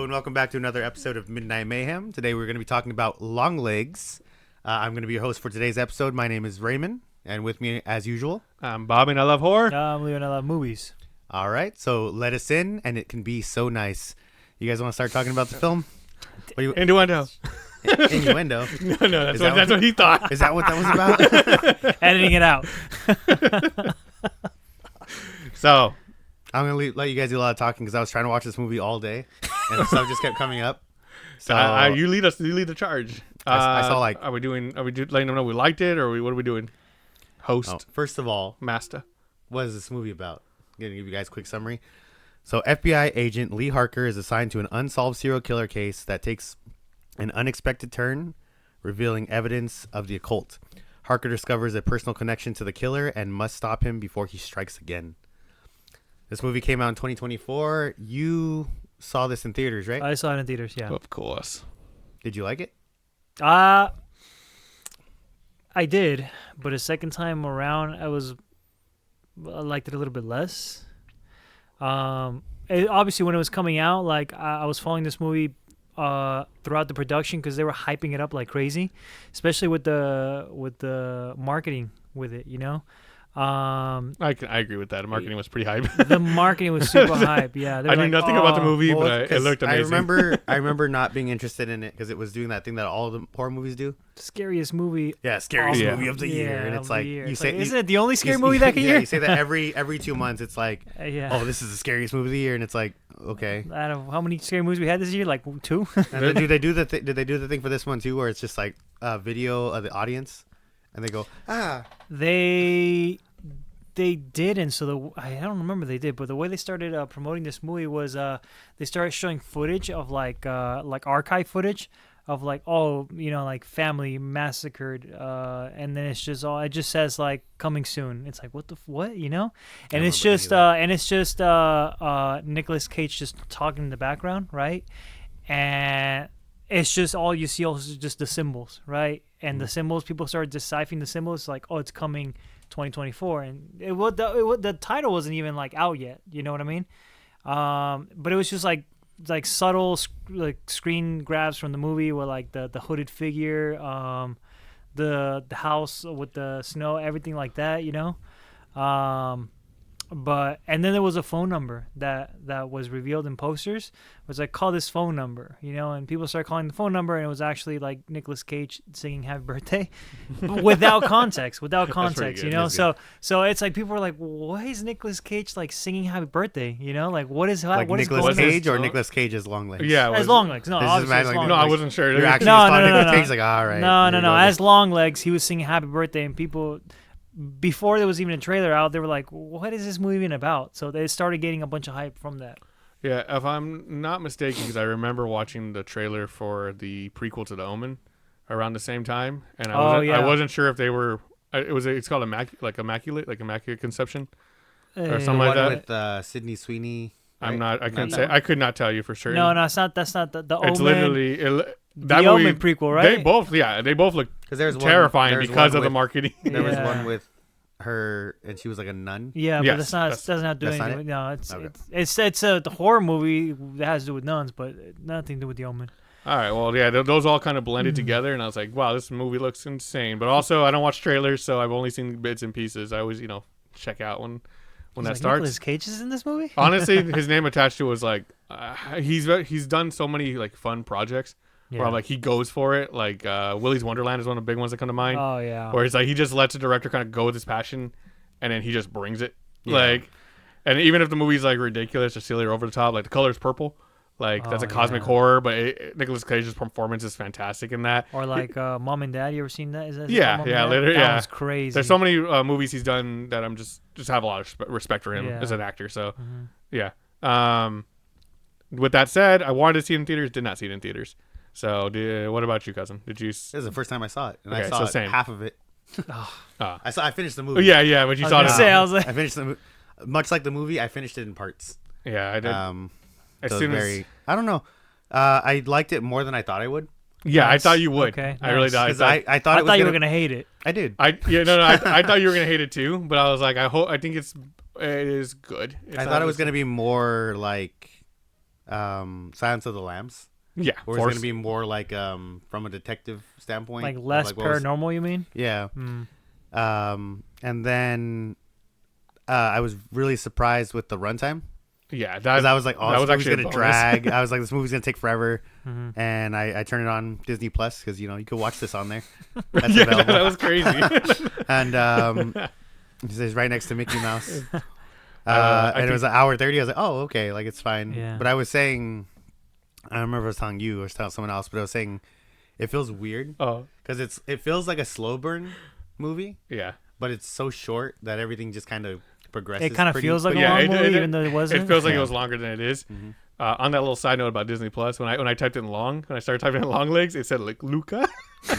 and welcome back to another episode of Midnight Mayhem. Today we're going to be talking about Longlegs. I'm going to be your host for today's episode. My name is Raymond, and with me, as usual, I'm Bob, and I love horror. I'm Leo, and I love movies. All right, so let us in, and it can be so nice. You guys want to start talking about the film? Innuendo. Innuendo? No, that's what he thought. Is that what that was about? Editing it out. So, I'm going to let you guys do a lot of talking because I was trying to watch this movie all day, and stuff just kept coming up. So you lead the charge. I saw like... Are we letting them know we liked it, or what are we doing? Host. First of all, Master. What is this movie about? I'm going to give you guys a quick summary. So FBI agent Lee Harker is assigned to an unsolved serial killer case that takes an unexpected turn, revealing evidence of the occult. Harker discovers a personal connection to the killer and must stop him before he strikes again. This movie came out in 2024. You saw this in theaters, right? I saw it in theaters, yeah. Of course. Did you like it? I did, but a second time around, I liked it a little bit less. Obviously, when it was coming out, like I was following this movie throughout the production because they were hyping it up like crazy, especially with the marketing with it, you know. I agree with that. The marketing was pretty hype. The marketing was super hype. Yeah, I knew nothing about the movie, but it looked amazing. I remember not being interested in it because it was doing that thing that all the horror movies do. Scariest movie. Yeah, scariest movie of the year, and it's like you say, isn't it the only scary movie that year? Yeah, you say that every 2 months. It's like, oh, this is the scariest movie of the year, and it's like, okay. Out of how many scary movies we had this year? Like 2. And then did they do the thing for this one too, where it's just like a video of the audience, and they go, They didn't, so I don't remember they did, but the way they started promoting this movie was they started showing footage of like archive footage of like like family massacred, and then it just says like coming soon. It's like what, and it's just Nicolas Cage just talking in the background, right? And it's just all you see is just the symbols, right? And the symbols, people started deciphering the symbols like, oh, it's coming 2024, and the title wasn't even like out yet, you know what I mean? But it was just like subtle like screen grabs from the movie with like the hooded figure, the house with the snow, everything like that, you know. But and then there was a phone number that was revealed in posters. It was like, call this phone number, you know, and people started calling the phone number, and it was actually like Nicolas Cage singing Happy Birthday without context, you know. So it's like people were like, why is Nicolas Cage like singing Happy Birthday, you know, like what is Nicolas Cage or Nicolas Cage as Longlegs? Yeah, as Longlegs. No, obviously as Longlegs. No, I wasn't sure. You're actually Nicolas Cage, like, all right. No. As Longlegs, he was singing Happy Birthday, and people, before there was even a trailer out, they were like, what is this movie even about? So they started getting a bunch of hype from that. Yeah, if I'm not mistaken, because I remember watching the trailer for the prequel to The Omen around the same time, and I wasn't sure if they were. It's called Immaculate Conception, or something like that. With Sydney Sweeney. Right? I couldn't say. I could not tell you for sure. No, it's not. That's not the Omen. It's literally the Omen prequel, right? They both look terrifying because of the marketing. There was one with her, and she was like a nun. Yeah, but that's doesn't have to do anything. No, it's the horror movie that has to do with nuns, but nothing to do with the Omen. All right, well, yeah, those all kind of blended together, and I was like, wow, this movie looks insane. But also, I don't watch trailers, so I've only seen bits and pieces. I always, check out when that starts. Nicolas Cage is in this movie? Honestly, his name attached to it was like, he's done so many like fun projects. Yeah. Where I'm like, he goes for it. Like Willy's Wonderland is one of the big ones that come to mind. Oh yeah. Where it's like he just lets the director kind of go with his passion, and then he just brings it. Yeah. Like, and even if the movie's like ridiculous or silly or over the top, like the color's purple, like that's a cosmic horror. But Nicolas Cage's performance is fantastic in that. Or like Mom and Dad. You ever seen that? That was crazy. There's so many movies he's done that I'm just have a lot of respect for him as an actor. So yeah. With that said, I wanted to see it in theaters. Did not see it in theaters. So, what about you, cousin? Did you? This is the first time I saw it, and I saw half of it. I finished the movie. Yeah, but you saw it. I finished the movie. Much like the movie, I finished it in parts. Yeah, I did. I don't know. I liked it more than I thought I would. Yeah, I thought you would. Okay, I really did. I thought you were gonna hate it. I did. I thought you were gonna hate it too, but I was like, I think it is good. I thought it was gonna be more like Silence of the Lambs. Yeah, Or it's going to be more like from a detective standpoint. Like less paranormal, you mean? Yeah. And then I was really surprised with the runtime. Yeah, because I was like, oh, that this was movie's actually going to drag. I was like, this movie's going to take forever. And I turned it on Disney Plus because, you could watch this on there. That's available. That was crazy. And it says right next to Mickey Mouse. And it was an hour 30. I was like, oh, okay, like it's fine. Yeah. But I was saying, I don't remember if I was telling you or telling someone else, but I was saying it feels weird. Oh, because it feels like a slow burn movie. Yeah, but it's so short that everything just kind of progresses. It kind of feels like a long movie, even though it wasn't. It feels like it was longer than it is. On that little side note about Disney Plus, when I typed in when I started typing in Longlegs, it said like Luca.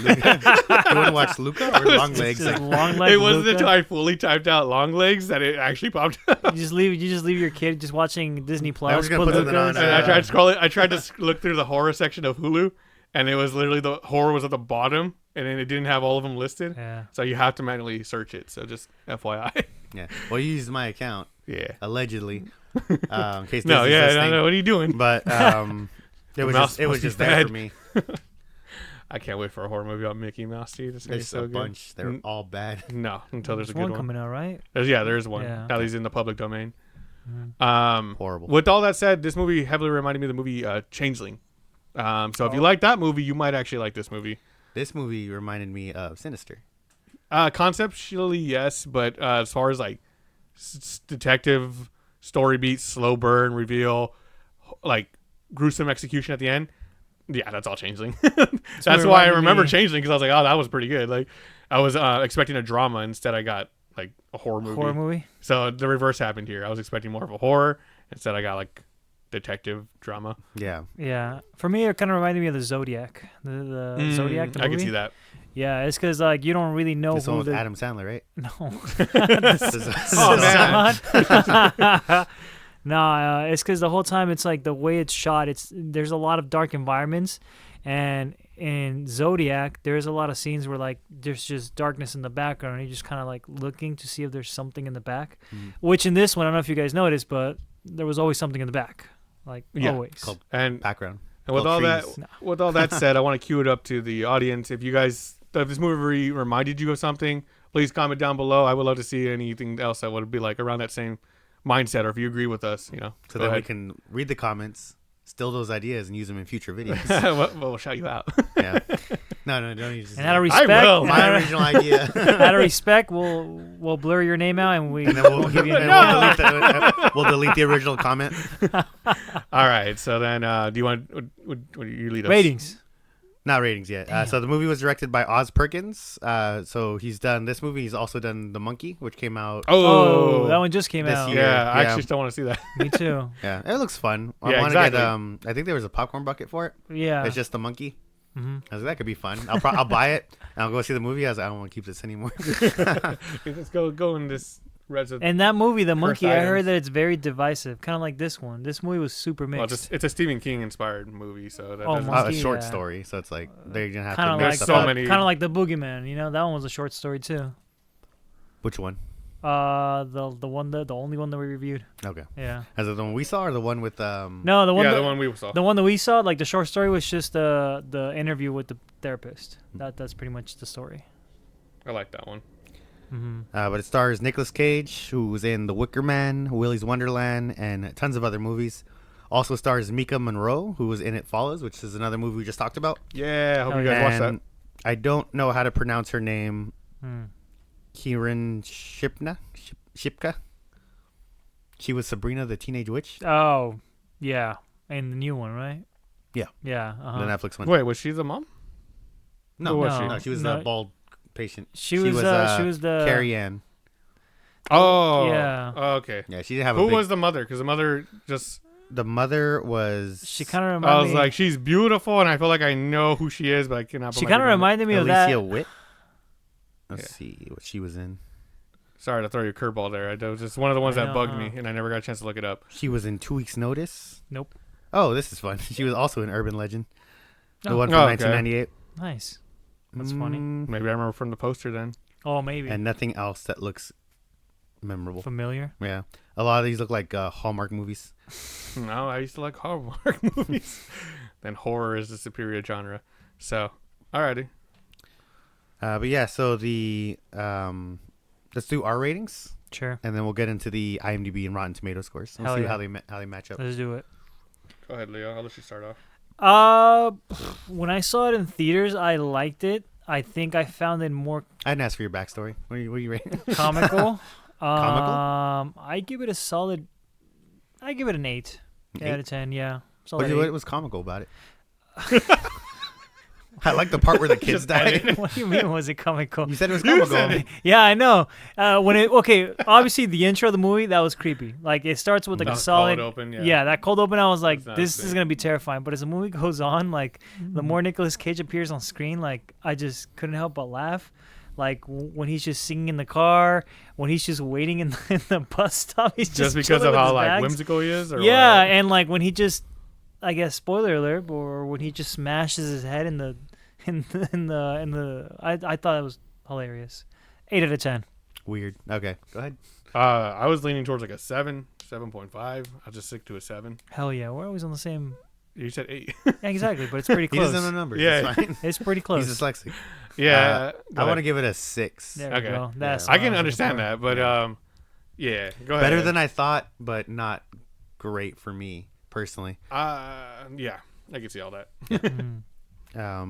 You want to watch Luca or Longlegs? It wasn't until I fully typed out Longlegs that it actually popped up. You just leave your kid just watching Disney Plus. I was gonna put something on. And I tried to scroll it. I tried to look through the horror section of Hulu, and it was literally the horror was at the bottom, and then it didn't have all of them listed. Yeah. So you have to manually search it. So just FYI. Yeah. Well, you used my account. Yeah. Allegedly. In case no. Disney's Yeah. listening. No. What are you doing? But it was just there for me. I can't wait for a horror movie about Mickey Mouse, dude. There's so a bunch. They're all bad. No, until there's a good one one coming out, right? There's one. Yeah. Now he's in the public domain. Horrible. With all that said, this movie heavily reminded me of the movie Changeling. So if you like that movie, you might actually like this movie. This movie reminded me of Sinister. Conceptually, yes, but as far as like detective story beats, slow burn, reveal, like gruesome execution at the end, yeah, that's all Changeling. That's why I remember Changeling, because I was like, oh, that was pretty good. Like I was expecting a drama, instead I got like a horror movie. So the reverse happened here. I was expecting more of a horror, instead I got like detective drama. Yeah. For me, it kind of reminded me of the Zodiac. The Zodiac. The movie. I can see that. Yeah, it's because like you don't really know this who one with Adam Sandler, right? No. Oh man. No, it's because the whole time it's like the way it's shot. There's a lot of dark environments, and in Zodiac there's a lot of scenes where like there's just darkness in the background, and you're just kind of like looking to see if there's something in the back. Which in this one, I don't know if you guys noticed, but there was always something in the back, like always. Called And background. And with all that said, I want to cue it up to the audience. If this movie reminded you of something, please comment down below. I would love to see anything else that would be like around that same mindset, or if you agree with us, So that we can read the comments, steal those ideas, and use them in future videos. We'll shout you out. Yeah. No, don't use. And out of respect, I will. My original idea. Out of respect, we'll blur your name out, and then we'll give you. We'll delete the original comment. All right. So then, do you want? Would you lead us? Ratings. Not ratings yet. So the movie was directed by Oz Perkins. So he's done this movie. He's also done The Monkey, which came out. Oh, that one just came out. year. Yeah, I actually still want to see that. Me too. Yeah, it looks fun. Yeah, I want exactly. to get. I think there was a popcorn bucket for it. Yeah. It's just The Monkey. I was like, that could be fun. I'll buy it and I'll go see the movie. I was like, I don't want to keep this anymore. Let's go in this. And that movie, The Monkey, I heard items. that it's very divisive, kind of like this one. This movie was super mixed. Well, it's a Stephen King inspired movie, so that doesn't. Monkey, a short yeah. story, so it's like they're gonna have kind to of make like stuff up. many- kind of like The Boogeyman. That one was a short story too. Which one? The only one that we reviewed. Okay. Yeah. Is it the one we saw or the one with No, the one. the one we saw. The one that we saw, like the short story, was just the interview with the therapist. That's pretty much the story. I like that one. but it stars Nicolas Cage, who was in The Wicker Man, Willy's Wonderland, and tons of other movies. Also stars Mika Monroe, who was in It Follows, which is another movie we just talked about. Yeah, I hope you guys watch that. I don't know how to pronounce her name. Kieran Shipka. She was Sabrina the Teenage Witch. Oh, yeah, and the new one, right? Yeah. Yeah. The Netflix one. Wait, was she the mom? No, Who was she? no, she was the bald patient. She was the Carrie Ann. Oh, yeah. Oh, okay. Yeah, she didn't have Who was the mother? Because the mother just. The mother was. She kind of reminded me. I was like, she's beautiful, and I feel like I know who she is, but I cannot. She kind of reminded me of that. Alicia Witt. Let's see what she was in. Sorry to throw you a curveball there. It was just one of the ones that bugged know. me, and I never got a chance to look it up. She was in 2 Weeks Notice. Nope. Oh, this is fun. She was also in Urban Legend. The one Oh, from okay. 1998. Nice. That's funny. Maybe I remember from the poster then. Oh, maybe. And nothing else that looks memorable. Familiar. Yeah, a lot of these look like Hallmark movies. No, I used to like Hallmark movies. Then horror is the superior genre. So, alrighty. But yeah, so the let's do our ratings. Sure. And then we'll get into the IMDb and Rotten Tomato scores. We'll see how they match up. Let's do it. Go ahead, Leo. I'll let you start off. When I saw it in theaters, I liked it. I think I found it more I didn't ask for your backstory. What are you rating? comical. Comical? I give it a solid. I give it an 8 out of 10. Yeah. What was comical about it? I like the part where the kids died. What do you mean? Was it comical? You said it was comical. Yeah, I know. Obviously the intro of the movie that was creepy. Like it starts with like a solid cold open. Yeah, that cold open. I was like, this is gonna be terrifying. But as the movie goes on, like the more Nicolas Cage appears on screen, like I just couldn't help but laugh. Like when he's just singing in the car, when he's just waiting in the bus stop, he's just because of how like bags. whimsical he is. Or yeah, what? and like when he just, I guess spoiler alert, or when he just smashes his head in the. I thought it was hilarious. 8 out of 10. Weird. Okay, go ahead. I was leaning towards like a 7.5. I'll just stick to a 7. Hell yeah, we're always on the same. You said 8. Yeah, exactly, but it's pretty He close. doesn't know numbers. Yeah. It's fine. It's pretty close. He's dyslexic. Yeah. I want to give it a 6. There we Okay. go. That's I what can was understand looking that, but yeah. Go ahead. Better than I thought, but not great for me personally. Yeah, I can see all that. for. Mhm.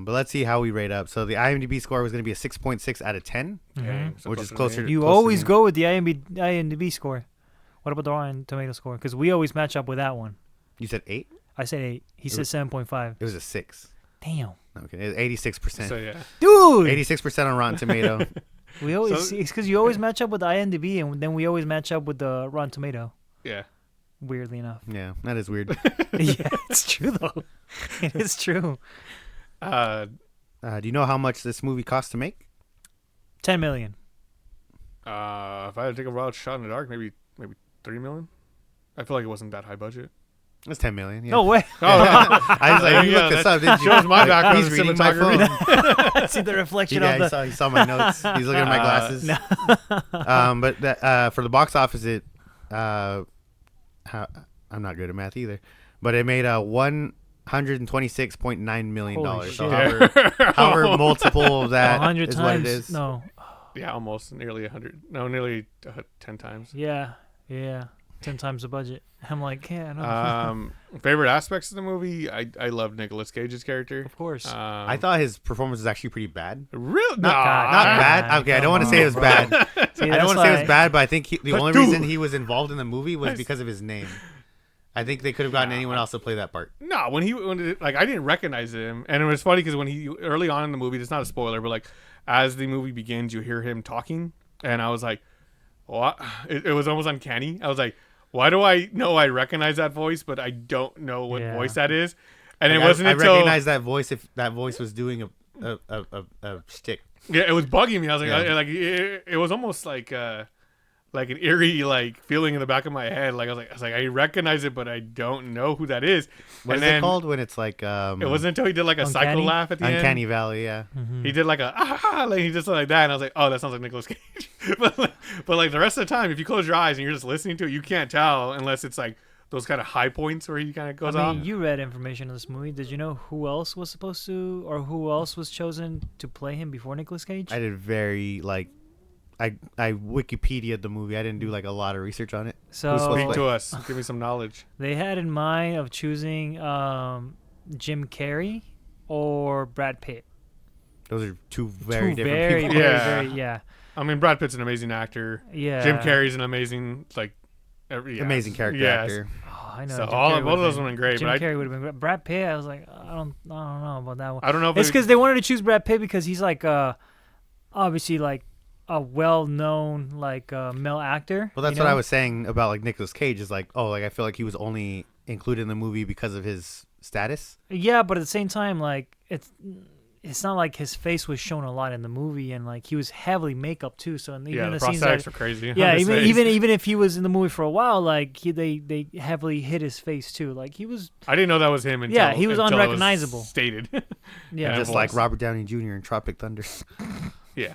But let's see how we rate up. So the IMDb score was going to be a 6.6 out of 10, Dang, so which is close to closer. me. You close to always me. go with the IMDb score. What about the Rotten Tomato score? Because we always match up with that one. You said 8. I said 8. He said 7.5. It was a 6. Damn, Okay, it's 86%. So yeah. dude. 86% on Rotten Tomato. We always So- it's because you always match up with the IMDb, and then we always match up with the Rotten Tomato. Yeah. Weirdly enough. Yeah, that is weird. Yeah, it's true though. It is true. Do you know how much this movie cost to make? 10 million. If I had to take a wild shot in the dark, maybe 3 million. I feel like it wasn't that high budget. It's 10 million. Yeah. No way. Oh, yeah. I was like, you Yeah, looked this that up, didn't you? shows my background He's as reading my phone. cinematography. See the reflection Yeah, of the. he saw my notes. He's looking at my glasses. No. But that, for the box office, I'm not good at math either. But it made $126.9 million. Holy So shit. however multiple of that 100 is times. what it is. No. Yeah, almost nearly 100. No, nearly 10 times. Yeah. 10 times the budget. I'm like, yeah, no. Favorite aspects of the movie? I loved Nicolas Cage's character. Of course. I thought his performance was actually pretty bad. Really? Not God. bad. Okay, I don't want to say it was bad. See, I don't want to say it was bad, but I think the only dude. reason he was involved in the movie was because of his name. I think they could have gotten anyone else to play that part. No, I didn't recognize him, and it was funny because when he early on in the movie, it's not a spoiler, but like as the movie begins, you hear him talking, and I was like, what? It was almost uncanny. I was like, why do I know I recognize that voice, but I don't know what voice that is? And Like, it wasn't I until recognized that voice if that voice was doing a shtick. yeah, it was bugging me. I was like, Yeah. it was almost like an eerie like feeling in the back of my head. Like I was like, I recognize it, but I don't know who that is. What and is then it called when it's like It wasn't until he did like a psycho Uncanny? laugh at the end. Uncanny Valley? Yeah. He did like a like he just like that, and I was like, oh, that sounds like Nicolas Cage. but like the rest of the time, if you close your eyes and you're just listening to it, you can't tell unless it's like those kind of high points where he kind of goes I off. mean, you read information on this movie. Did you know who else was supposed to, or who else was chosen to play him before Nicolas Cage? I did very I Wikipedia'd the movie. I didn't do like a lot of research on it. Who's supposed Speak to to us. Give me some knowledge. They had in mind of choosing Jim Carrey or Brad Pitt. Those are two very different very, people. Very, Yeah. very, yeah. I mean, Brad Pitt's an amazing actor. Yeah. Jim Carrey's an amazing Amazing character yes. actor. Oh, I know. So Jim all Carrey both of would've those been- would have been great, Jim but Carrey would have been great. Brad Pitt, I was like, I don't know about that one. I don't know if It's because they wanted to choose Brad Pitt because he's like, obviously like a well-known like male actor. Well, that's you what I know? was saying about like Nicolas Cage is like, oh, like I feel like he was only included in the movie because of his status. Yeah, but at the same time, like it's not like his face was shown a lot in the movie, and like he was heavily makeup too. So even yeah, in the the scenes prosthetics that, were crazy. yeah, on his face. even if he was in the movie for a while, like they heavily hit his face too. Like he was, I didn't know that was him until Yeah, he was until it unrecognizable. stated. yeah, Yeah. Just voice. like Robert Downey Jr. in Tropic Thunder. Yeah.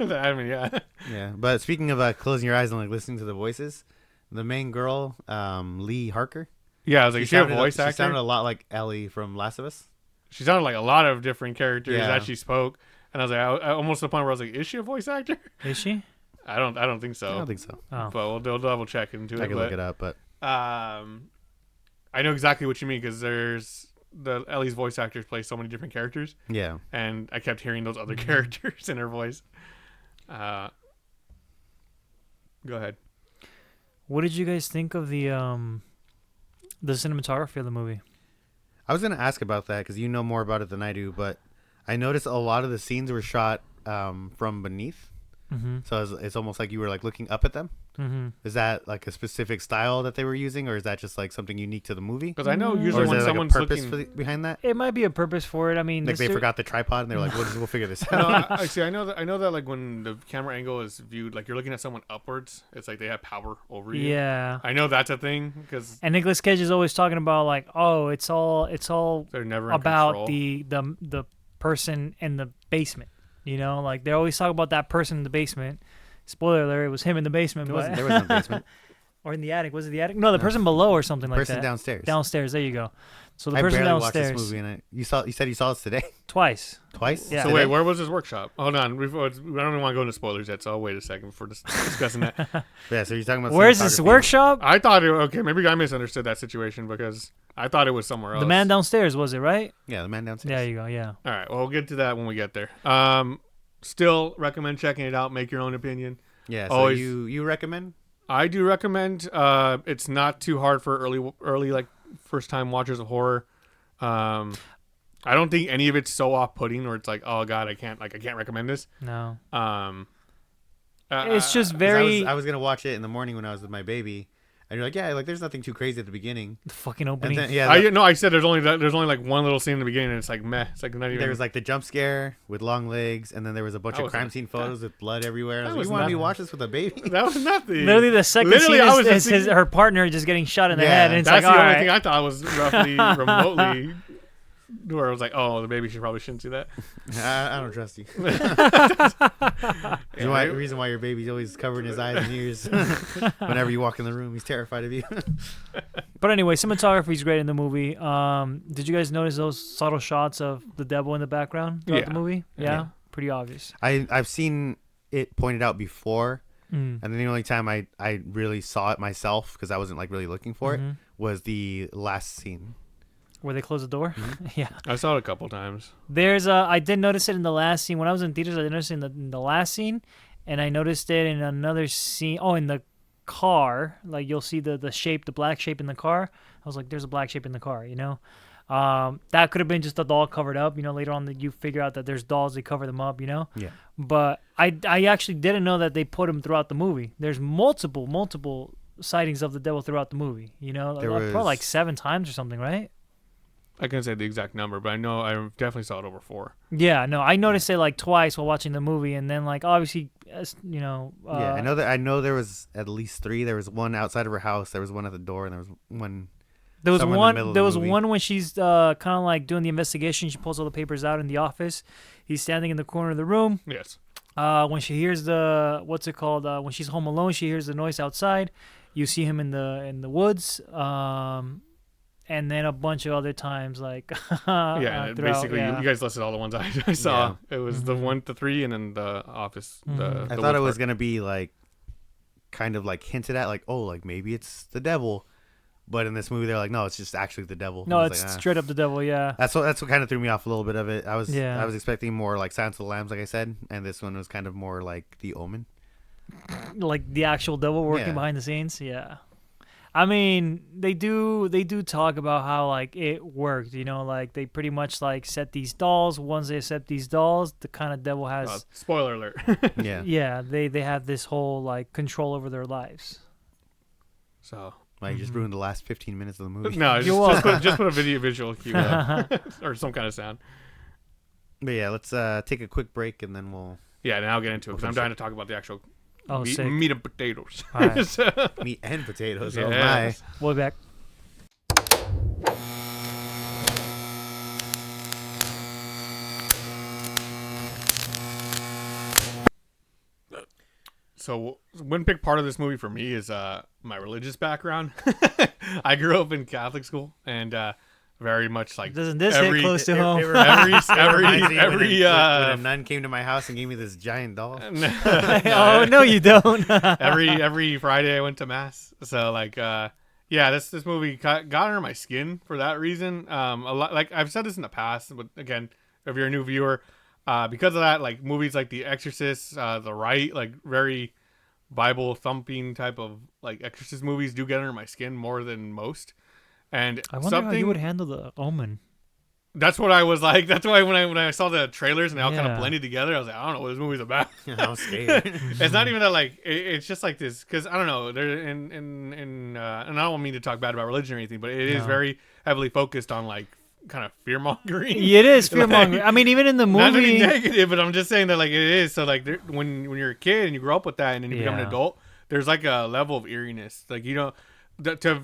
I mean, yeah. Yeah, but speaking of closing your eyes and like listening to the voices, the main girl, Lee Harker. Yeah, I was like, is she a voice actor? She sounded a lot like Ellie from Last of Us. She sounded like a lot of different characters as she spoke, and I was like, I almost to the point where I was like, is she a voice actor? Is she? I don't think so. I don't think so. Oh. But we'll double check into it. I can look it up, but I know exactly what you mean because there's the Ellie's voice actors play so many different characters. Yeah, and I kept hearing those other characters in her voice. Go ahead. What did you guys think of the cinematography of the movie? I was gonna ask about that because you know more about it than I do, but I noticed a lot of the scenes were shot from beneath. Mm-hmm. So it's almost like you were like looking up at them. Mm-hmm. Is that like a specific style that they were using, or is that just like something unique to the movie? Because I know Or usually is when there like a someone's purpose looking, behind that? It might be a purpose for it. I mean, Like they forgot the tripod and they're like, we'll figure this out. no, I see. I know that like when the camera angle is viewed, like you're looking at someone upwards, it's like they have power over you. Yeah. I know that's a thing because And Nicolas Cage is always talking about like, oh, it's all they're never in about control. the person in the basement. You know, like they always talk about that person in the basement. Spoiler alert, it was him in the basement. There wasn't no basement. Or in the attic. Was it the attic? No, the person below or something like that. Person downstairs. Downstairs. There you go. So the I person barely downstairs. watched this movie, and you said you saw this today. Twice. Twice? Yeah. So Today? wait, where was his workshop? Hold on, we don't even want to go into spoilers yet, so I'll wait a second before discussing that. Yeah, so you're talking about Where's this cinematography. workshop? I thought okay, maybe I misunderstood that situation because I thought it was somewhere else. The man downstairs, was it, right? Yeah, the man downstairs. There you go, yeah. All right, well, we'll get to that when we get there. Still recommend checking it out. Make your own opinion. Yeah, so Always- you recommend? I do recommend. It's not too hard for early like first time watchers of horror. I don't think any of it's so off putting or it's like, oh god, I can't recommend this. No. It's It's just 'Cause very I was gonna watch it in the morning when I was with my baby, and you're like, yeah, like there's nothing too crazy at the beginning. the fucking And opening. then, yeah, I said there's only like one little scene in the beginning and it's like meh. It's like not even. there was like the jump scare with Longlegs, and then there was a bunch That of was crime not- scene photos with blood everywhere. I was that like, was you want me to not- watch this with a baby? that was nothing. Literally, the second Literally, I was scene just is thinking- her partner just getting shot in the Yeah, head, and it's That's like, the all only right. thing I thought was roughly remotely where I was like, oh, the baby probably shouldn't see that. I don't trust you. The reason why your baby's always covering his eyes and ears whenever you walk in the room, he's terrified of you. But anyway, cinematography is great in the movie. Did you guys notice those subtle shots of the devil in the background throughout the Yeah. movie? Yeah? Yeah. Pretty obvious. I've seen it pointed out before, Mm. and then the only time I really saw it myself because I wasn't like really looking for it Mhm. was the last scene. Where they close the door? Yeah. I saw it a couple times. There's I did notice it in the last scene. When I was in theaters, I noticed it in the last scene, and I noticed it in another scene. Oh, in the car. Like, you'll see the shape, the black shape in the car. I was like, there's a black shape in the car, you know? That could have been just a doll covered up. You know, later on you figure out that there's dolls, they cover them up, you know? Yeah. But I actually didn't know that they put them throughout the movie. There's multiple sightings of the devil throughout the movie, you know? There Probably was- like 7 times or something, right? I can't say the exact number, but I know I definitely saw it over 4. Yeah, no, I noticed it like twice while watching the movie, and then like obviously, you know. Yeah, I know there was at least 3. There was one outside of her house. There was one at the door, and there was one. There was somewhere in the one. middle of There the was movie. one when she's kind of like doing the investigation. She pulls all the papers out in the office. He's standing in the corner of the room. Yes. When she hears the what's it called? When she's home alone, she hears the noise outside. You see him in the woods. And then a bunch of other times, like Yeah, basically, yeah. you guys listed all the ones I saw. It was the Mhm. 1 to 3, and then the office. Mhm. I thought it was gonna be like, kind of like hinted at, like, oh, like maybe it's the devil, but in this movie they're like, no, it's just actually the devil. No, I was it's like, ah. straight up the devil. Yeah. That's what kind of threw me off a little bit of it. I was Yeah. expecting more like Silence of the Lambs, like I said, and this one was kind of more like The Omen. Like the actual devil working Yeah. behind the scenes. Yeah. I mean, they do talk about how like it worked, you know, like they pretty much like set these dolls. Once they set these dolls, the kind of devil has spoiler alert. Yeah. yeah, they have this whole like control over their lives. So Like, you just ruined the last 15 minutes of the movie. no, You're just put a visual cue up or some kind of sound. But yeah, let's take a quick break and then we'll Yeah, now I'll get into it because I'm dying to talk about the actual Oh, sick. meat and potatoes. All right. meat and potatoes. Oh Yes. my. We'll be back. So one big part of this movie for me is my religious background. I grew up in Catholic school, and very much like doesn't this hit close to home? When a nun came to my house and gave me this giant doll. Oh no, you don't. every Friday I went to mass. So like this movie got under my skin for that reason. A lot, like I've said this in the past, but again, if you're a new viewer, because of that, like movies like The Exorcist, The Rite, like very Bible thumping type of like exorcist movies do get under my skin more than most. And I wonder how you would handle The Omen. That's what I was like. That's why when I saw the trailers and they all kind of blended together, I was like, I don't know what this movie's about. I was scared. It's not even that like it's just like this because I don't know. There and I don't mean to talk bad about religion or anything, but it is very heavily focused on like kind of fear mongering. It is fear mongering. I mean, even in the movie, not to be negative, but I'm just saying that like it is. So like when you're a kid and you grow up with that and then you become an adult, there's like a level of eeriness. Like to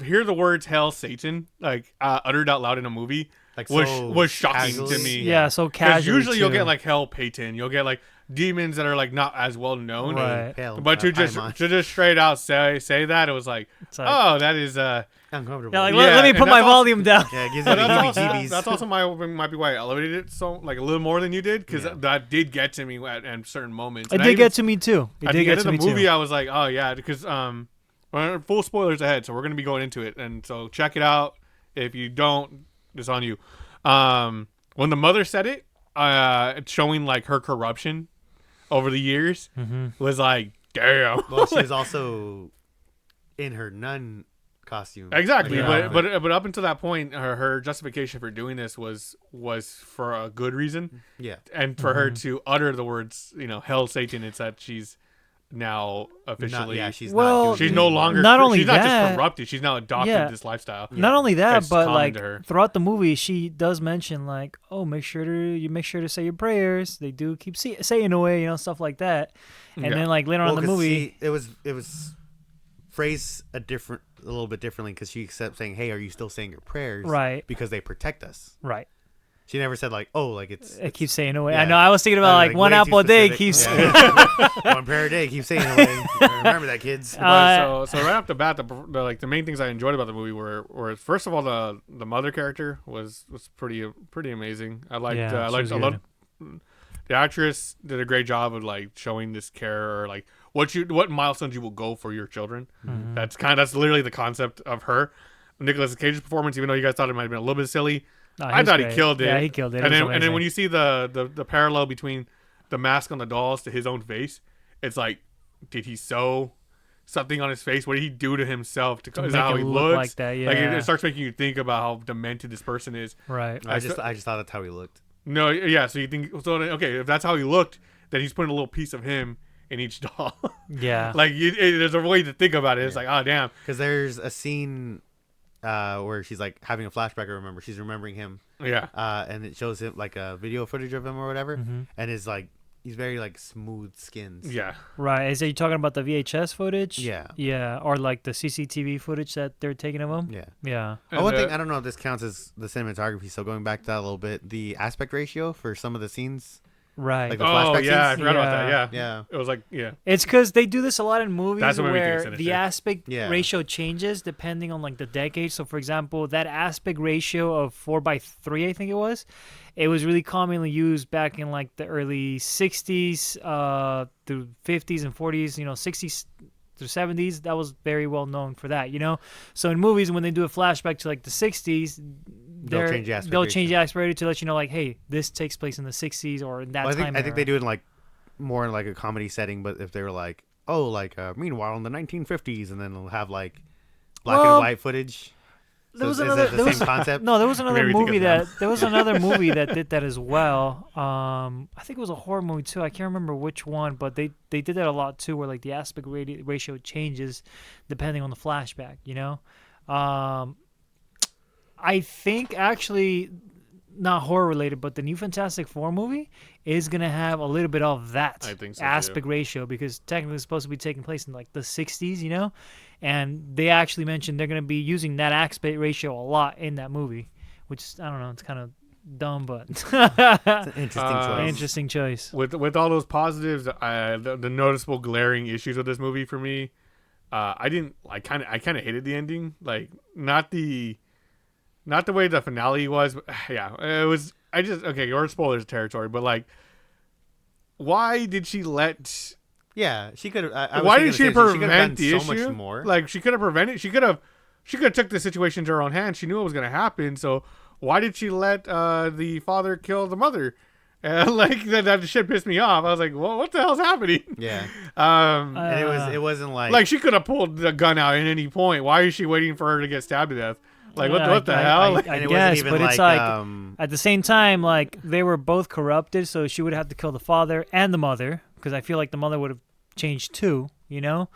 hear the words "hell," "Satan" like uttered out loud in a movie. Like was shocking to me. Yeah, so casual. Usually you'll get like hell Payton. You'll get like demons that are like not as well known. Right. But to just straight out say that, it was like oh, that is uncomfortable. Yeah, like, let me put my volume down. Yeah, it gives you the heebie-jeebies. That's also might be why I elevated it so like a little more than you did because that did get to me at certain moments. It did get to me too. At the end of the movie, I was like, oh yeah, because full spoilers ahead, so we're gonna be going into it, and so check it out. If you don't, it's on you. When the mother said it, showing like her corruption over the years was like, damn. Well, she was also in her nun costume. Exactly, but up until that point, her justification for doing this was for a good reason. Yeah, and for her to utter the words, hell, Satan, it's that she's now officially she's no longer she's not just corrupted, she's now adopted this lifestyle. Not only that, but like throughout the movie she does mention like, oh, make sure to say your prayers. They do keep saying away, stuff like that. And then like later on in the movie it was phrased a little bit differently because she kept saying, hey, are you still saying your prayers? Right, because they protect us. Right. She never said like, oh, like it keeps saying away. Yeah. I know. I was thinking about like one apple a day keeps one prayer a day keeps saying away. Remember that, kids. So right off the bat, the main things I enjoyed about the movie were first of all the mother character was pretty amazing. I loved the actress did a great job of like showing this care or like what milestones you will go for your children. Mm-hmm. That's literally the concept of her. Nicolas Cage's performance, even though you guys thought it might have been a little bit silly. No, I thought he killed it. Yeah, he killed it. And then when you see the parallel between the mask on the dolls to his own face, it's like, did he sew something on his face? What did he do to himself to is that how he looks? Like that, yeah. Like it starts making you think about how demented this person is. Right. I just thought that's how he looked. No, yeah. So you think okay? If that's how he looked, then he's putting a little piece of him in each doll. Yeah. Like there's a way to think about it. It's like, oh damn. Because there's a scene where she's like having a flashback. She's remembering him. Yeah. And it shows him like a video footage of him or whatever, and is like he's very like smooth skins. Yeah. Right. Is you talking about the VHS footage? Yeah. Yeah, or like the CCTV footage that they're taking of him? Yeah. Yeah. One thing, I don't know if this counts as the cinematography. So going back to that a little bit, the aspect ratio for some of the scenes. Right. Like the flashback scenes. I forgot about that. Yeah. It was like, It's because they do this a lot in movies where the aspect ratio changes depending on like the decade. So, for example, that aspect ratio of 4:3, I think it was really commonly used back in like the early 60s through 50s and 40s, 60s through 70s. That was very well known for that, So in movies, when they do a flashback to like the 60s, they'll change the aspect ratio to let you know, like, hey, this takes place in the 60s or in that time. I think they do it in like more in like a comedy setting, but if they were like, oh, like meanwhile in the 1950s, and then they'll have like black and white footage. There was same concept? No, there was another movie that did that as well. I think it was a horror movie too. I can't remember which one, but they did that a lot too, where like the aspect ratio changes depending on the flashback. I think actually not horror related, but the new Fantastic Four movie is gonna have a little bit of that aspect ratio because technically it's supposed to be taking place in like the 60s, and they actually mentioned they're gonna be using that aspect ratio a lot in that movie, which I don't know, it's kind of dumb, but It's an interesting choice. interesting choice. With all those positives, the noticeable glaring issues with this movie for me, I kind of hated the ending. Like not the way the finale was. But, yeah, it was. Or spoilers territory, but like, why did she let? Yeah, she could have. Why did she prevent the issue? So much more. Like she could have prevented. She could have took the situation to her own hands. She knew it was going to happen. So why did she let the father kill the mother? Like that shit pissed me off. I was like, well, what the hell's happening? Yeah. And it wasn't like she could have pulled the gun out at any point. Why is she waiting for her to get stabbed to death? Like what the hell? I guess, but it's like at the same time, like they were both corrupted, so she would have to kill the father and the mother because I feel like the mother would have changed too. You know.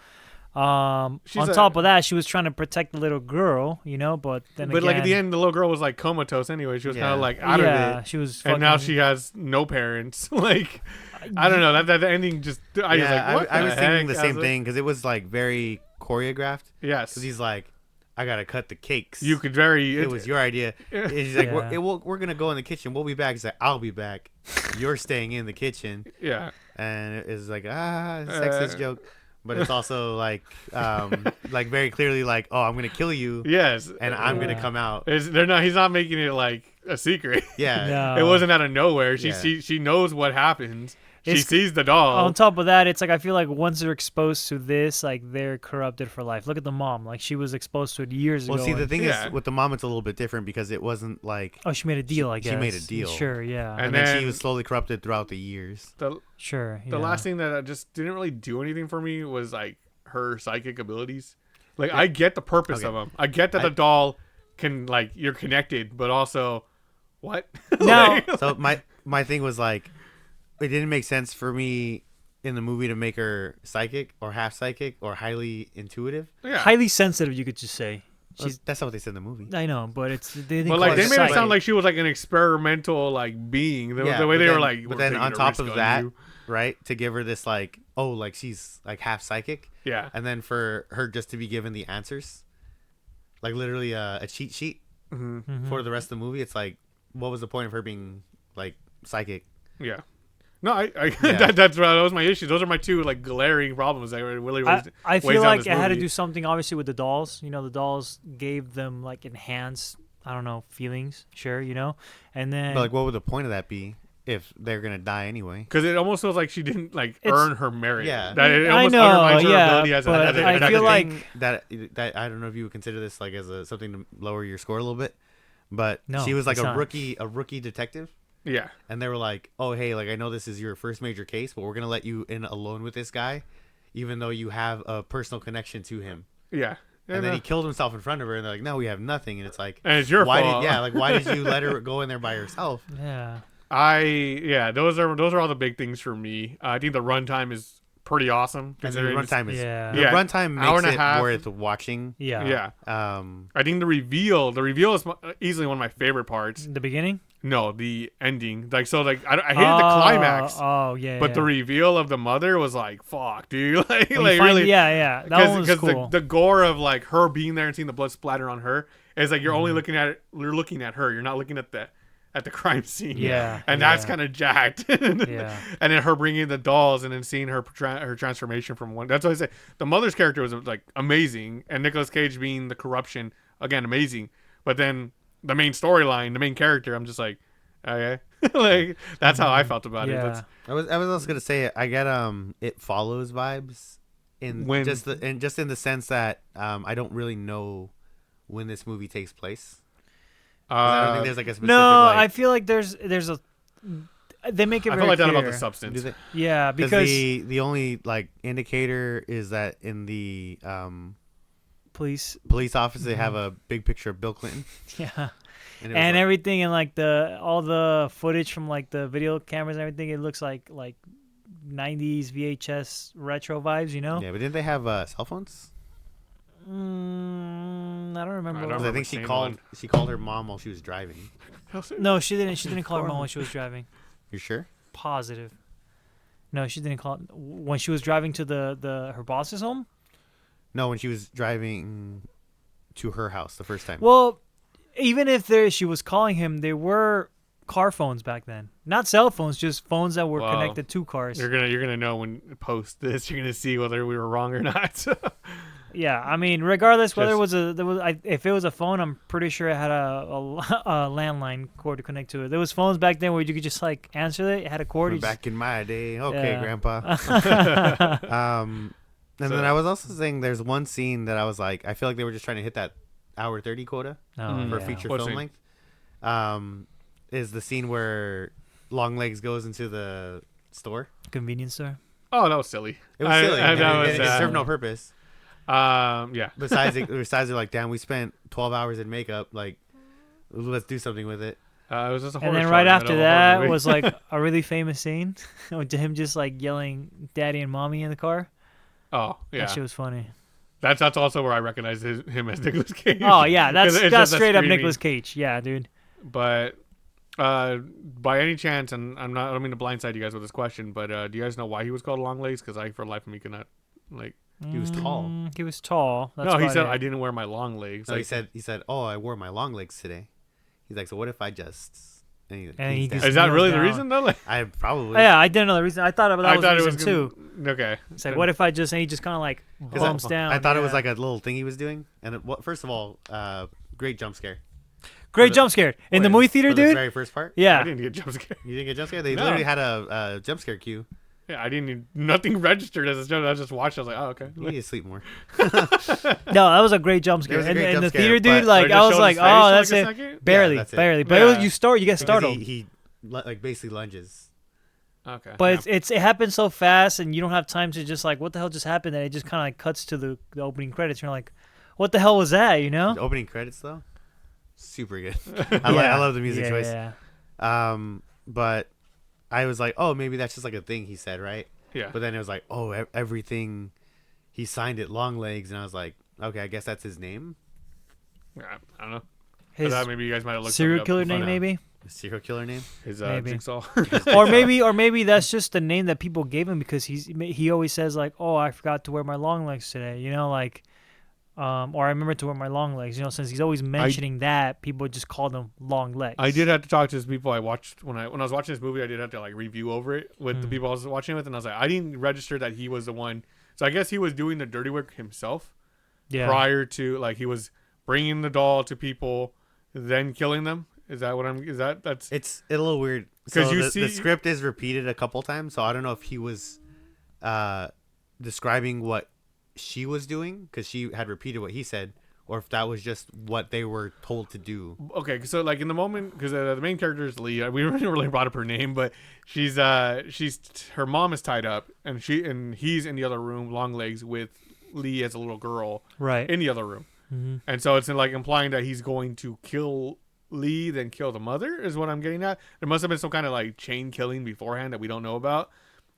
On top of that, she was trying to protect the little girl, you know, but again, like at the end, the little girl was like comatose anyway. She was kind of like out of it. She was, and now she has no parents. Like, I don't know that ending just. I was thinking the same thing because it was like very choreographed. Yes, because he's like, I gotta cut the cakes. You could It was your idea. And he's like, we're gonna go in the kitchen. We'll be back. He's like, I'll be back. You're staying in the kitchen. Yeah, and it's like sexist joke. But it's also like very clearly like, oh, I'm gonna kill you. Yes, and I'm gonna come out. He's not making it like a secret. Yeah, no. It wasn't out of nowhere. She knows what happens. She sees the doll. On top of that, it's like I feel like once they're exposed to this, like they're corrupted for life. Look at the mom; like she was exposed to it years ago. Well, see, the thing is with the mom, it's a little bit different because it wasn't like she made a deal. I guess she made a deal. Sure, yeah. And then she was slowly corrupted throughout the years. The last thing that just didn't really do anything for me was like her psychic abilities. Like I get the purpose of them. I get that the doll can like you're connected, but also what? No. So my thing was like. It didn't make sense for me in the movie to make her psychic or half psychic or highly intuitive. Yeah. Highly sensitive, you could just say. That's not what they said in the movie. I know, but they made it sound like she was like an experimental like being. The way they were like. But then on top of that, right, to give her this like she's like half psychic. Yeah. And then for her just to be given the answers, like literally a cheat sheet for the rest of the movie. It's like, what was the point of her being like psychic? Yeah. No, that was my issue. Those are my two like glaring problems that really I feel like it had to do something obviously with the dolls. You know, the dolls gave them like enhanced, I don't know, feelings. Sure, you know, and then. But like, what would the point of that be if they're gonna die anyway? Because it almost feels like she didn't like earn her merit. Yeah, it almost undermines her ability as I feel like that I don't know if you would consider this like as something to lower your score a little bit, but she was like a rookie detective. Yeah. And they were like, oh, hey, like, I know this is your first major case, but we're going to let you in alone with this guy, even though you have a personal connection to him. Yeah. And then he killed himself in front of her, and they're like, no, we have nothing. And it's like, and it's your fault. Why did you let her go in there by herself? Yeah. Those are all the big things for me. I think the runtime is pretty awesome. The runtime is the runtime makes it worth watching. Yeah. I think the reveal is easily one of my favorite parts. The beginning? No, the ending. Like I hated the climax. Oh yeah. But the reveal of the mother was like, fuck, dude. Really. Yeah. That one was cool. The gore of like her being there and seeing the blood splatter on her is like you're only looking at it. You're looking at her. You're not looking at the crime scene. Yeah. And that's kind of jacked. Yeah. And then her bringing the dolls and then seeing her transformation from one. That's why I say the mother's character was like amazing, and Nicolas Cage being the corruption again amazing. But then the main storyline, the main character, I'm just like, okay, like that's how I felt about it. I was also gonna say I get It Follows vibes in the sense that I don't really know when this movie takes place. I don't think there's like a specific. No, I feel like there's a. They make it. I feel like that about the substance. Yeah, because the only like indicator is that in the police office they have a big picture of Bill Clinton. Yeah. And everything, and like all the footage from like the video cameras and everything, it looks like 90s VHS retro vibes, you know? Yeah, but didn't they have cell phones? I don't remember. I think she called her mom while she was driving. No, she didn't. She didn't call her mom while she was driving. You sure? Positive. No, she didn't call when she was driving to her boss's home. No, when she was driving to her house the first time. Well, even if she was calling him, they were car phones back then. Not cell phones, just phones that were connected to cars. You're gonna know when post this. You're gonna see whether we were wrong or not. Yeah, I mean, regardless whether if it was a phone, I'm pretty sure it had a landline cord to connect to it. There was phones back then where you could just like answer it. It had a cord. Back in my day, okay, Yeah. Grandpa. And then I was also saying there's one scene that I was like, I feel like they were just trying to hit that hour 30 quota for feature What film scene? length. Is the scene where Longlegs goes into the store? Convenience store. Oh, that was silly. It was silly. It was, served no purpose. Yeah. Besides they're like, damn, we spent 12 hours in makeup. Like, let's do something with it. It was just a And horror then show right in the after middle of a horror that movie. was like a really famous scene with him just like yelling "Daddy" and "Mommy" in the car. Oh, yeah. That shit was funny. That's also where I recognized him as Nicolas Cage. Oh yeah, that's It's just that straight up screaming. Nicolas Cage. Yeah, dude. But by any chance, and I don't mean to blindside you guys with this question, but do you guys know why he was called Longlegs? Because for the life of me, could not like. He was tall. He was tall. That's No, he about said it. I didn't wear my long legs. So Like, he said, oh, I wore my long legs today. He's like, so what if I just? And he down. just- is that really kneels the down. reason though? Like, I probably. Oh, yeah, I didn't know the reason. I thought that was the reason too. Okay. It's like, what if I just? And he just kind of like bumps down. I thought it was Yeah. like a little thing he was doing. And first of all, great jump scare. Great jump scare in the movie theater, For the dude. very first part. I Yeah. didn't get jump scared. You didn't get jump scare? They No. literally had a jump scare cue. Yeah, I didn't need nothing registered as a jump. I just watched. I was like, oh, okay. You need to sleep more. No, that was a great jump scare. It was a And great in jump the scare, theater, but- dude, like They I just was showed like, his face oh, for, that's like, a it. second? Barely, Yeah, that's it. barely. But Yeah. you get Because startled. he like basically lunges. Okay. But it happens so fast, and you don't have time to just like, what the hell just happened? That it just kind of like cuts to the opening credits. You're like, what the hell was that? You know? The opening credits though, super good. I love the music choice. Yeah. But I was like, oh, maybe that's just like a thing he said, right? Yeah. But then it was like, oh, everything. He signed it Longlegs, and I was like, okay, I guess that's his name. Yeah, I don't know. I His thought maybe you guys might have looked serial something up killer before name, now. maybe. His serial killer name. His Maybe. jigsaw. or maybe that's just the name that people gave him because he always says like, oh, I forgot to wear my long legs today, you know, like, or I remember to wear my long legs, you know, since he's always mentioning that, people just call them long legs. I did have to talk to these people I watched when I was watching this movie. I did have to like review over it with the people I was watching it with, and I was like, I didn't register that he was the one. So I guess he was doing the dirty work himself prior to like he was bringing the doll to people, then killing them. Is that what I'm? Is that that's? It's a little weird 'Cause so you the see- script is repeated a couple times, so I don't know if he was describing what she was doing because she had repeated what he said, or if that was just what they were told to do. Okay, so like in the moment, because the main character is Lee. We haven't really brought up her name, but she's her mom is tied up, and he's in the other room, Longlegs, with Lee as a little girl, right. in the other room, and so it's like implying that he's going to kill Lee, then kill the mother, is what I'm getting at. There must have been some kind of like chain killing beforehand that we don't know about,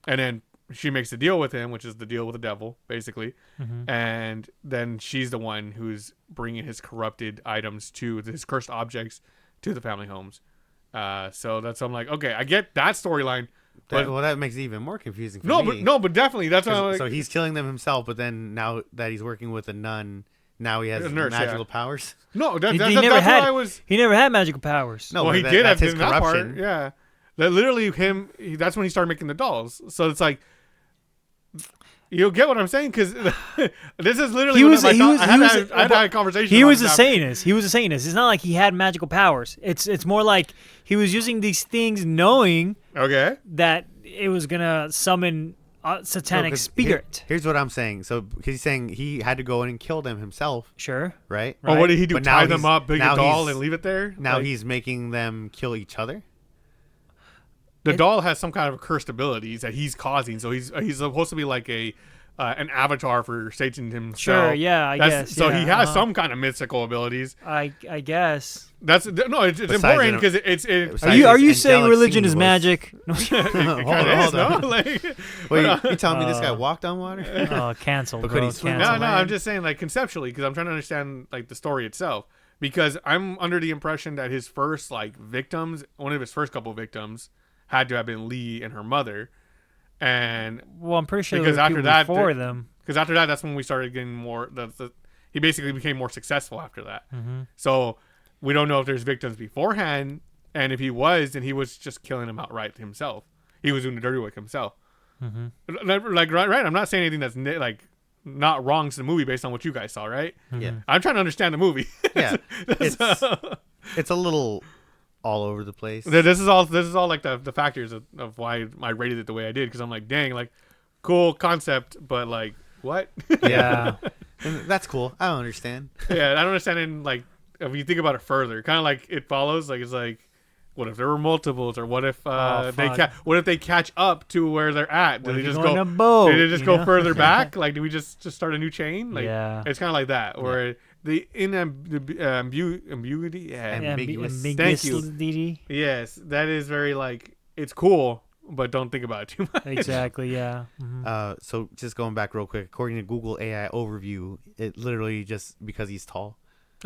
and then she makes a deal with him, which is the deal with the devil, basically. And then she's the one who's bringing his corrupted items his cursed objects to the family homes. So I'm like, okay, I get that storyline. But That makes it even more confusing for me. but definitely that's what I'm like, So he's killing them himself, but then now that he's working with a nun, now he has A nurse, magical yeah. powers. no, He that's never what had. I was. He never had magical powers. No, Well, but he did that's have his that part. corruption. Yeah, that literally that's when he started making the dolls. So it's like. You'll get what I'm saying because this is literally. I had a conversation. He about was a this Satanist. He was a Satanist. It's not like he had magical powers. It's more like he was using these things knowing Okay. that it was gonna summon a satanic 'cause spirit. Here's what I'm saying. So he's saying he had to go in and kill them himself, Sure. right? Oh, what did he do? But now Tie them he's- up, big a now doll, he's- and leave it there? Now Like, he's making them kill each other. the doll has some kind of cursed abilities that he's causing. So he's supposed to be like an avatar for Satan himself. Sure. Yeah. I guess. So yeah, he has some kind of mystical abilities. I guess. That's it's Besides important an- because it's besides Are you his saying angelic religion is singing voice. magic? No. it kind of is, no? Like, Wait, you telling me this guy walked on water? Oh, canceled. But could Bro. he swim? Canceled. no, I'm just saying like conceptually because I'm trying to understand like the story itself. Because I'm under the impression that his first like victims, one of his first couple victims, had to have been Lee and her mother, and Well, I'm pretty sure Because there were after people that, before them. because after that, that's when we started getting more. He basically became more successful after that. So we don't know if there's victims beforehand And if he was, then he was just killing him outright himself. He was doing the dirty work himself. Like right. I'm not saying anything that's like not wrong to the movie based on what you guys saw, right? Yeah. I'm trying to understand the movie. Yeah. It's a little all over the place. This is all like the factors of why I rated it the way I did, because I'm like, dang, like cool concept, but like what? Yeah. And that's cool. I don't understand. Yeah, I don't understand. In like, if you think about it further, kind of like It Follows. Like, it's like, what if there were multiples, or what if what if they catch up to where they're at? Do they just go? Boat, Did they just go further back? Like, do we just start a new chain? Like, yeah, it's kind of like that, where the ambiguity. Ambiguous. Thank you. Yes, that is very like, it's cool, but don't think about it too much. Exactly. Yeah. So just going back real quick, according to Google AI overview, it literally just because he's tall.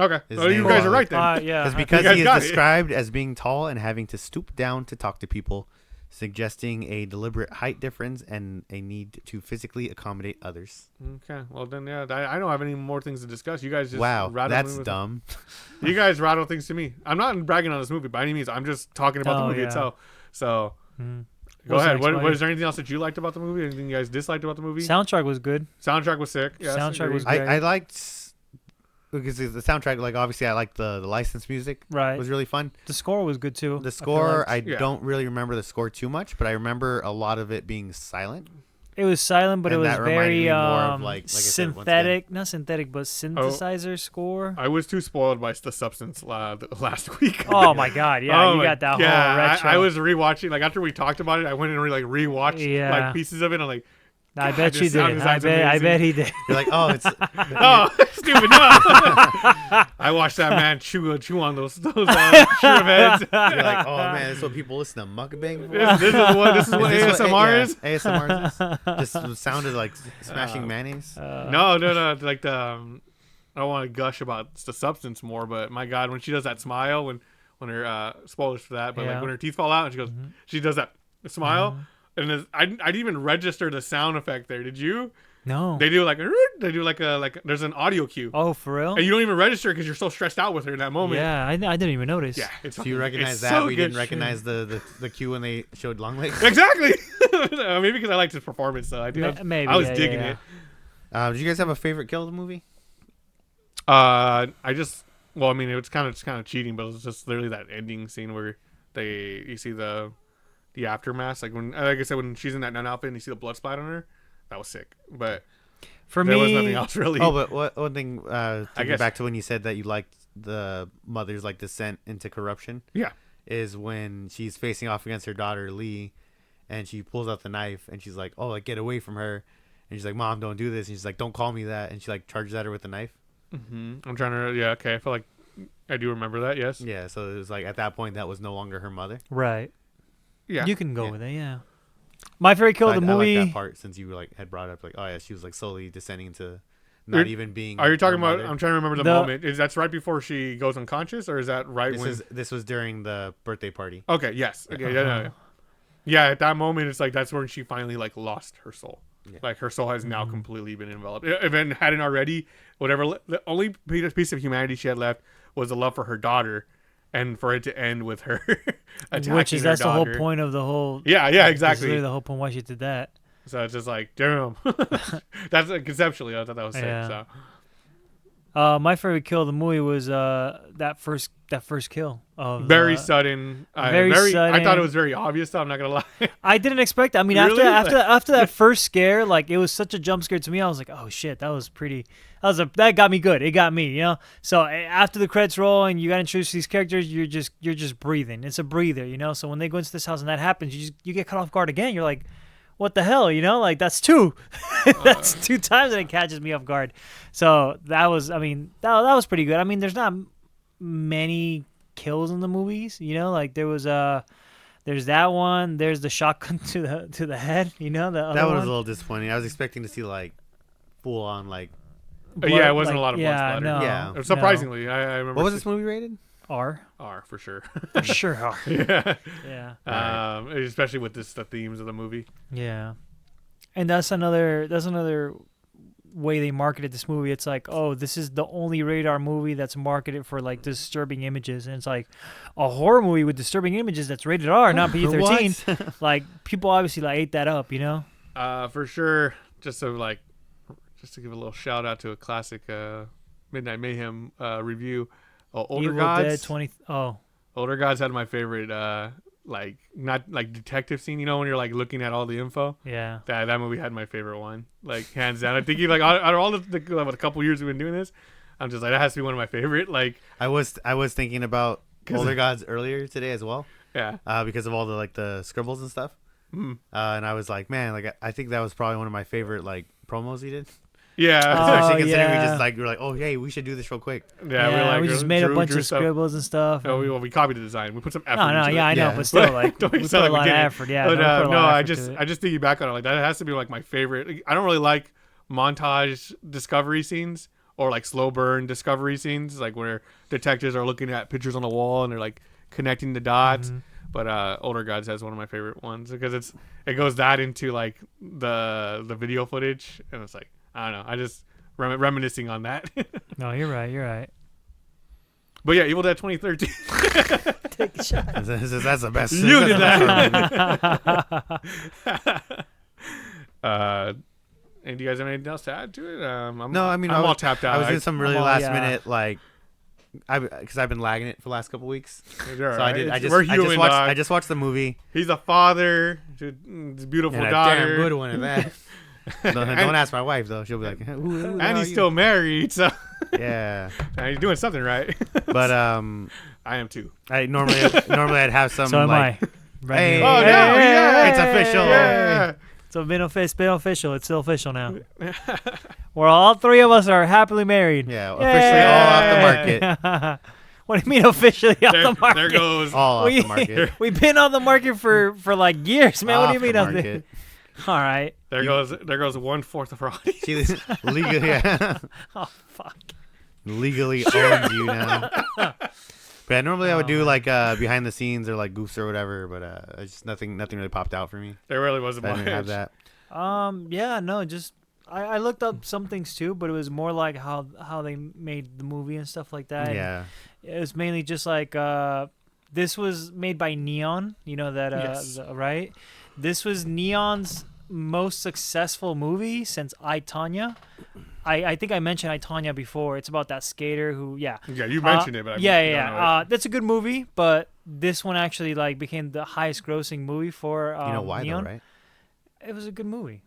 Okay. Oh, you guys are right then. Yeah. It's because he is described as being tall and having to stoop down to talk to people, suggesting a deliberate height difference and a need to physically accommodate others. Okay. Well, then, yeah, I don't have any more things to discuss. You guys just that's dumb. You guys rattle things to me. I'm not bragging on this movie by any means. I'm just talking about the movie itself. So, go ahead. What is there anything else that you liked about the movie? Anything you guys disliked about the movie? Soundtrack was good. Soundtrack was sick. Yes, soundtrack was great. I liked, because the soundtrack, like, obviously I liked the licensed music. Right. It was really fun. The score was good too. The score, I don't really remember the score too much, but I remember a lot of it being silent. It was silent, but And it was that reminded very me more of, like I said, once synthetic. Not synthetic, but synthesizer score. I was too spoiled by The Substance last week. Oh my god! Yeah, you got that whole retro. I was rewatching, like, after we talked about it, I went and rewatched like pieces of it. I'm like, I bet you did. I bet he did. You're like, oh, it's stupid. No. I watched that man chew on those shrimp heads. You're like, oh man, that's what people listen to mukbang for. This is what ASMR is. ASMR is. Just sounded like smashing mayonnaise. No. Like I don't want to gush about The Substance more, but my God, when she does that smile, when her spoilers for that, but like when her teeth fall out and she goes, she does that smile. And I didn't even register the sound effect there. Did you? No. They do like there's an audio cue. Oh, for real? And you don't even register because you're so stressed out with her in that moment. Yeah, I didn't even notice. Yeah. So you recognize that? We didn't recognize the cue when they showed Longlegs? Exactly. Maybe because I liked his performance, though. I was digging it. Did you guys have a favorite kill of the movie? Well, I mean, it was kind of cheating, but it was just literally that ending scene where you see the aftermath, like I said, when she's in that nun outfit and you see the blood splat on her, that was sick. But for there me, was nothing else really. Oh, but one thing, thinking back to when you said that you liked the mother's like descent into corruption. Yeah, is when she's facing off against her daughter Lee, and she pulls out the knife and she's like, "Oh, like get away from her," and she's like, "Mom, don't do this," and she's like, "Don't call me that," and she like charges at her with the knife. I'm trying to. Yeah, okay. I feel like I do remember that. Yes. Yeah. So it was like at that point that was no longer her mother. Right. Yeah, you can go with it. Yeah, my favorite kill of the movie. I like that part since you had brought up like, oh yeah, she was like slowly descending into not even being. Are you talking about? I'm trying to remember the moment. That's right before she goes unconscious, or is that right this was during the birthday party? Okay. Yes. Okay. Yeah. At that moment, it's like that's when she finally like lost her soul. Yeah. Like her soul has now completely been enveloped. If it hadn't already, whatever. The only piece of humanity she had left was the love for her daughter. And for it to end with her attacking that's her daughter. the whole point of the whole. Yeah, exactly. That's the whole point why she did that. So it's just like, damn. That's conceptually, I thought that was sick. Yeah. So. My favorite kill of the movie was that first kill. Very sudden. Very sudden. I thought it was very obvious, though. I'm not gonna lie. I didn't expect it. I mean, really? after that first scare, like it was such a jump scare to me. I was like, oh shit, that was pretty. That got me good. It got me, you know. So after the credits roll and you got introduced to these characters, you're just breathing. It's a breather, you know. So when they go into this house and that happens, you get caught off guard again. You're like, what the hell, you know? Like that's two. That's 2 times that it catches me off guard. So that was, I mean, that was pretty good. I mean, there's not many kills in the movies, you know. Like there's that one. There's the shotgun to the head, you know. That was a little disappointing. I was expecting to see like full on like. Blood, it wasn't a lot of blood splatter. No, yeah, surprisingly, I remember. What was this movie rated? R for sure. For sure R. Yeah. Especially with the themes of the movie. Yeah, and that's another way they marketed this movie. It's like, oh, this is the only rated R movie that's marketed for like disturbing images, and it's like a horror movie with disturbing images that's rated R, not PG-13. Like people obviously like ate that up, you know. For sure. Just to give a little shout out to a classic Midnight Mayhem review. Older Evil Gods. Dead Older Gods had my favorite not like detective scene. You know when you're like looking at all the info. Yeah. That movie had my favorite one, like hands down. I think like out of all the couple years we've been doing this, I'm just like that has to be one of my favorite. Like I was thinking about Older Gods earlier today as well. Yeah. Because of all the scribbles and stuff. And I was like, man, like I think that was probably one of my favorite like promos he did. Yeah, especially considering we were like, oh hey, we should do this real quick. Yeah, we just made a bunch of scribbles and stuff. Oh, we copied the design. We put some effort. I know, but still, like we put a lot of effort. Yeah, I just think back on it. Like that has to be like my favorite. I don't really like montage discovery scenes or like slow burn discovery scenes, like where detectives are looking at pictures on the wall and they're like connecting the dots. But Older Gods has one of my favorite ones because it goes that into like the video footage, and it's like I don't know, I just reminiscing on that. No, you're right. But yeah, Evil Dead 2013. Take a shot. That's the best. You did that. And do you guys have anything else to add to it? I'm all tapped out. I was in some really last minute like. Because I've been lagging it for the last couple weeks, so I just watched the movie. He's a father to his beautiful and daughter. A damn good one at that. don't ask my wife though; she'll be like, who and he's still married, so yeah, and he's doing something right. But I am too. I normally I'd have some. So am like, I. Right hey, here. Oh no! Yeah, it's official. Yeah. So been official. It's still official now. Where all three of us are happily married. Yeah, officially all off the market. What do you mean officially off the market? There goes all off the market. We've been on the market for like years, man. What do you mean off the? All right. There goes 1/4 of our audience. She legally, yeah. Oh fuck. Legally owns you now. But yeah, normally I would do like behind the scenes or like goofs or whatever, but it's just nothing really popped out for me. There really wasn't much. I didn't have that. Yeah, no, just I looked up some things too, but it was more like how they made the movie and stuff like that. Yeah. And it was mainly just like this was made by Neon, you know that yes. Right? This was Neon's most successful movie since I, Tonya. I think I mentioned I, Tonya before. It's about that skater who, Yeah, you mentioned it, but that's a good movie, but this one actually like became the highest grossing movie for you know why Neon. though, right? It was a good movie.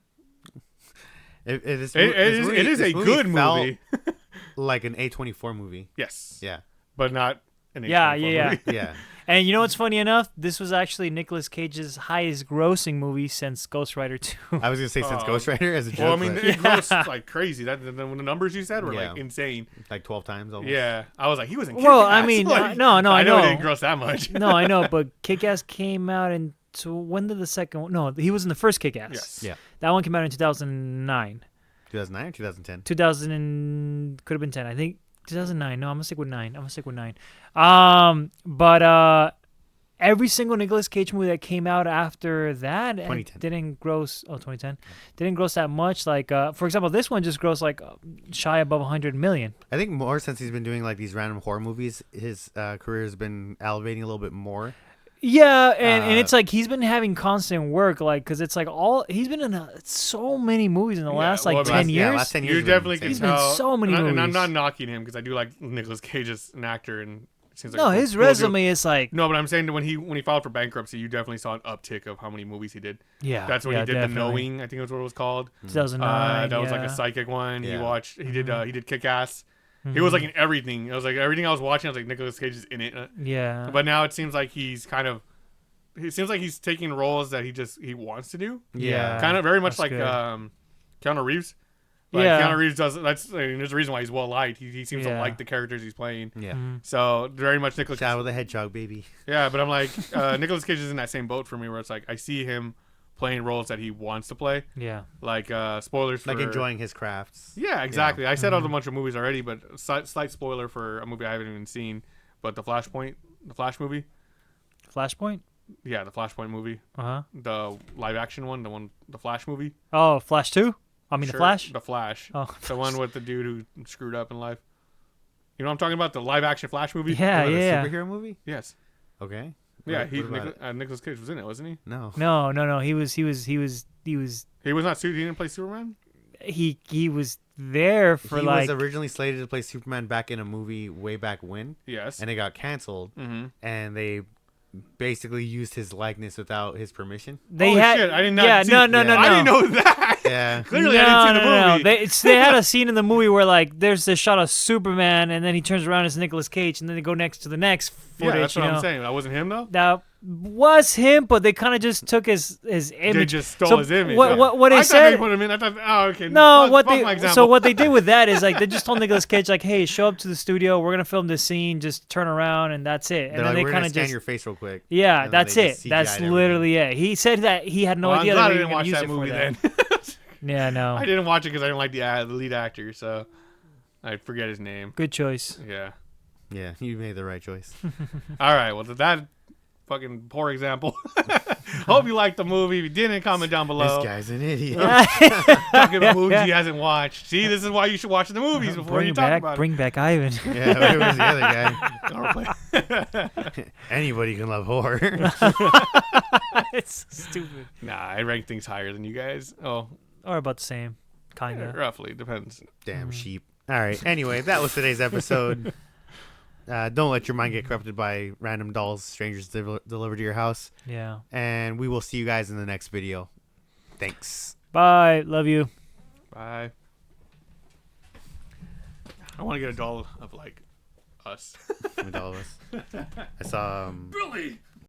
It is a good movie. Like an A24 movie. Yes. Yeah. But not an A24 movie. Yeah. And you know what's funny enough? This was actually Nicolas Cage's highest grossing movie since Ghost Rider 2. I was going to say since Ghost Rider as a joke. Well, I mean, it grossed like crazy. The numbers you said were like insane. Like 12 times almost. Yeah. I was like, he wasn't Well, Kick-Ass. I mean, like, no, I know. I know it didn't gross that much. No, I know, but Kick-Ass came out in... So when did the second one... No, he was in the first Kick-Ass. Yes. Yeah. That one came out in 2009. 2009 or 2010? 2000 could have been 10. I think 2009. No, I'm gonna stick with 9. But every single Nicolas Cage movie that came out after that didn't gross. 2010 didn't gross that much. Like for example, this one just grossed like shy above 100 million. I think more since he's been doing like these random horror movies, his career has been elevating a little bit more. Yeah, and it's like he's been having constant work, like, because it's like he's been in so many movies in the last 10 years. Yeah, last 10 years. You definitely can tell. He's been so many movies. And I'm not knocking him because I do like Nicolas Cage as an actor, and it seems like his resume is like. No, but I'm saying that when he filed for bankruptcy, you definitely saw an uptick of how many movies he did. Yeah, that's when he did definitely. The Knowing. I think that's what it was called. 2009. That was like a psychic one. Yeah. He did Kick-Ass. He was like in everything. It was like everything I was watching. I was like Nicolas Cage is in it. Yeah. But now it seems like he's kind of. It seems like he's taking roles that he wants to do. Yeah. Kind of very much like good. Keanu Reeves. Like Keanu Reeves does. There's a reason why he's well liked. He seems to like the characters he's playing. Yeah. So very much Nicolas. Shadow the Hedgehog, baby. Yeah, but I'm like Nicolas Cage is in that same boat for me, where it's like I see him playing roles that he wants to play. Yeah. Like spoilers. Like for, enjoying his crafts. Yeah, exactly. I said out a bunch of movies already, but slight spoiler for a movie I haven't even seen. But the Flash movie. Flashpoint. Yeah, the Flashpoint movie. Uh huh. The live action one, the Flash movie. Oh, Flash 2. I mean, The Flash? The Flash. Oh. The one with the dude who screwed up in life. You know what I'm talking about? The live action Flash movie? Yeah, yeah. A superhero movie? Yes. Okay. Yeah, What Nicolas Cage was in it, wasn't he? No. No. He was. He was not. He didn't play Superman. He was there for he like. was originally slated to play Superman back in a movie way back when. Yes. And it got canceled. Mm-hmm. And they basically used his likeness without his permission. They Holy had. shit, I did not Yeah. see No. I didn't know that. Yeah. Clearly, I didn't see the movie. They had a scene in the movie where like there's this shot of Superman, and then he turns around as Nicolas Cage, and then they go next to the next footage. Yeah, that's what you know? I'm saying. That wasn't him though. That was him, but they kind of just took his image. They just stole his image. What they I said? thought they put him in. I thought, oh, okay. No, fuck my so example. what they did with that is like they just told Nicolas Cage like, "Hey, show up to the studio. We're gonna film this scene. Just turn around, and that's it." And They're then like, they kind of scan just your face real quick. yeah, And then that's they it. just That's CGI'd literally it. He said that he had no Well, idea I'm that glad they I were didn't gonna watch use that it for movie that. then. Yeah, no. I didn't watch it because I didn't like the lead actor, so I forget his name. Good choice. Yeah. Yeah, you made the right choice. All right. Well, that fucking poor example. Hope you liked the movie. If you didn't, comment down below. This guy's an idiot. Talking about movies he hasn't watched. See, this is why you should watch the movies before you talk about Bring back Ivan. Yeah, who was the other guy? Anybody can love horror. It's stupid. Nah, I rank things higher than you guys. Oh, Or about the same, kind of. roughly depends. Damn sheep. All right. Anyway, that was today's episode. Don't let your mind get corrupted by random dolls strangers delivered to your house. Yeah. And we will see you guys in the next video. Thanks. Bye. Love you. Bye. I want to get a doll of like us. With all of us. I saw Billy.